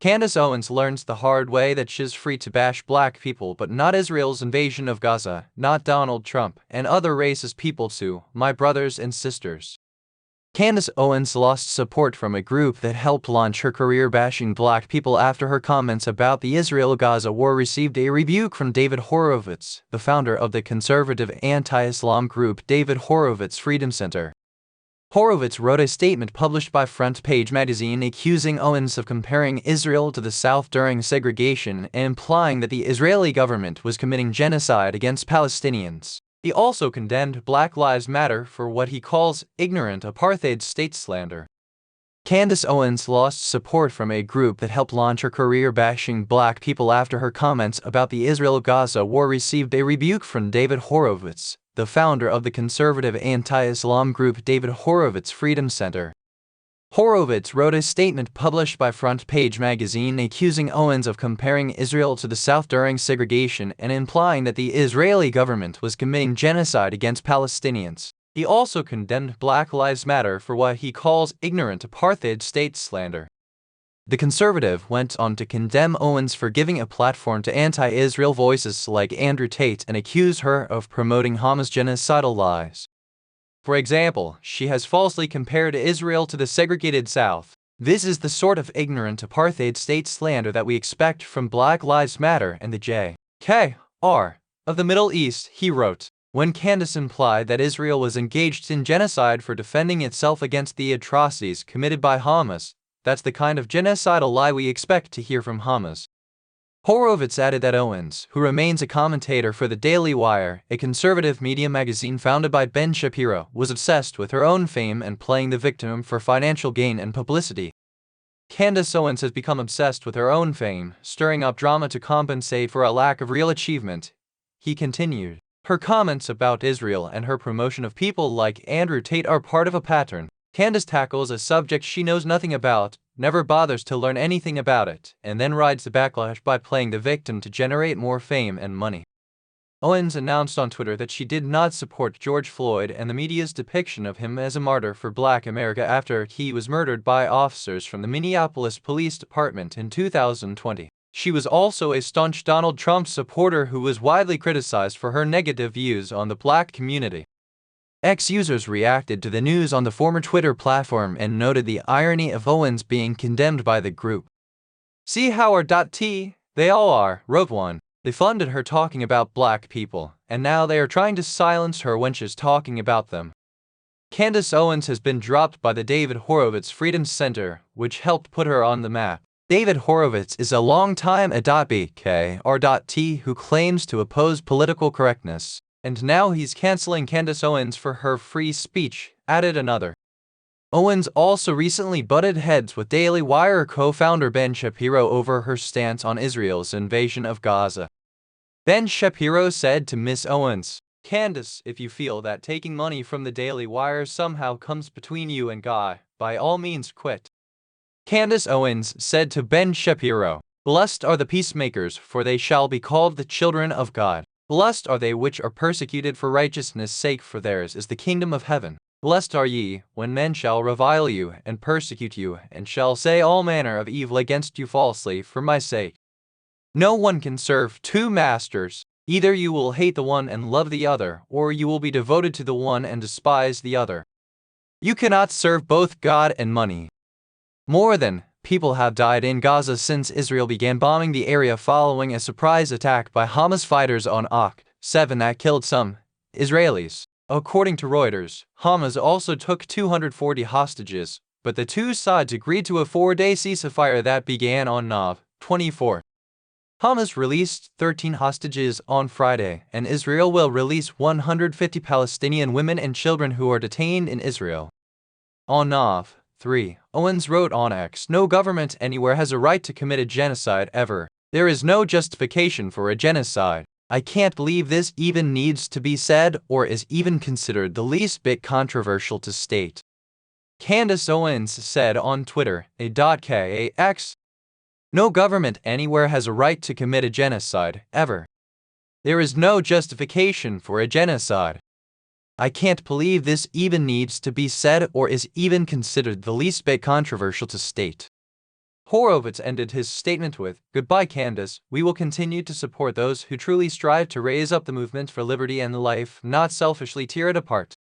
Candace Owens learns the hard way that she's free to bash black people but not Israel's invasion of Gaza, not Donald Trump, and other racist people too, my brothers and sisters. Candace Owens lost support from a group that helped launch her career bashing black people after her comments about the Israel-Gaza war received a rebuke from David Horowitz, the founder of the conservative anti-Islam group David Horowitz Freedom Center. Horowitz wrote a statement published by Front Page magazine accusing Owens of comparing Israel to the South during segregation and implying that the Israeli government was committing genocide against Palestinians. He also condemned Black Lives Matter for what he calls ignorant apartheid state slander. Candace Owens lost support from a group that helped launch her career bashing black people after her comments about the Israel-Gaza war received a rebuke from David Horowitz, the founder of the conservative anti-Islam group David Horowitz Freedom Center. Horowitz wrote a statement published by Front Page magazine accusing Owens of comparing Israel to the South during segregation and implying that the Israeli government was committing genocide against Palestinians. He also condemned Black Lives Matter for what he calls ignorant apartheid state slander. The conservative went on to condemn Owens for giving a platform to anti-Israel voices like Andrew Tate and accuse her of promoting Hamas genocidal lies. For example, she has falsely compared Israel to the segregated South. This is the sort of ignorant apartheid state slander that we expect from Black Lives Matter and the J.K.R. of the Middle East, he wrote. When Candace implied that Israel was engaged in genocide for defending itself against the atrocities committed by Hamas, that's the kind of genocidal lie we expect to hear from Hamas. Horowitz added that Owens, who remains a commentator for the Daily Wire, a conservative media magazine founded by Ben Shapiro, was obsessed with her own fame and playing the victim for financial gain and publicity. Candace Owens has become obsessed with her own fame, stirring up drama to compensate for a lack of real achievement. He continued. Her comments about Israel and her promotion of people like Andrew Tate are part of a pattern. Candace tackles a subject she knows nothing about, never bothers to learn anything about it, and then rides the backlash by playing the victim to generate more fame and money. Owens announced on Twitter that she did not support George Floyd and the media's depiction of him as a martyr for Black America after he was murdered by officers from the Minneapolis Police Department in 2020. She was also a staunch Donald Trump supporter who was widely criticized for her negative views on the black community. X users reacted to the news on the former Twitter platform and noted the irony of Owens being condemned by the group. See Howard.t, they all are, wrote one. They funded her talking about black people, and now they are trying to silence her when she's talking about them. Candace Owens has been dropped by the David Horowitz Freedom Center, which helped put her on the map. David Horowitz is a longtime a.bk.r.t who claims to oppose political correctness. And now he's canceling Candace Owens for her free speech, added another. Owens also recently butted heads with Daily Wire co-founder Ben Shapiro over her stance on Israel's invasion of Gaza. Ben Shapiro said to Miss Owens, Candace, if you feel that taking money from the Daily Wire somehow comes between you and God, by all means quit. Candace Owens said to Ben Shapiro, Blessed are the peacemakers, for they shall be called the children of God. Blessed are they which are persecuted for righteousness' sake, for theirs is the kingdom of heaven. Blessed are ye, when men shall revile you, and persecute you, and shall say all manner of evil against you falsely for my sake. No one can serve two masters. Either you will hate the one and love the other, or you will be devoted to the one and despise the other. You cannot serve both God and money. More than people have died in Gaza since Israel began bombing the area following a surprise attack by Hamas fighters on October 7 that killed some Israelis. According to Reuters, Hamas also took 240 hostages, but the two sides agreed to a 4-day ceasefire that began on November 24. Hamas released 13 hostages on Friday, and Israel will release 150 Palestinian women and children who are detained in Israel. On November 3. Owens wrote on X, No government anywhere has a right to commit a genocide ever. There is no justification for a genocide. I can't believe this even needs to be said or is even considered the least bit controversial to state. Candace Owens said on Twitter, a.kx, No government anywhere has a right to commit a genocide ever. There is no justification for a genocide. I can't believe this even needs to be said or is even considered the least bit controversial to state. Horowitz ended his statement with, "Goodbye, Candace. We will continue to support those who truly strive to raise up the movement for liberty and life, not selfishly tear it apart."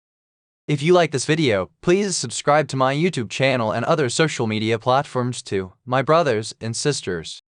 If you like this video, please subscribe to my YouTube channel and other social media platforms too, my brothers and sisters.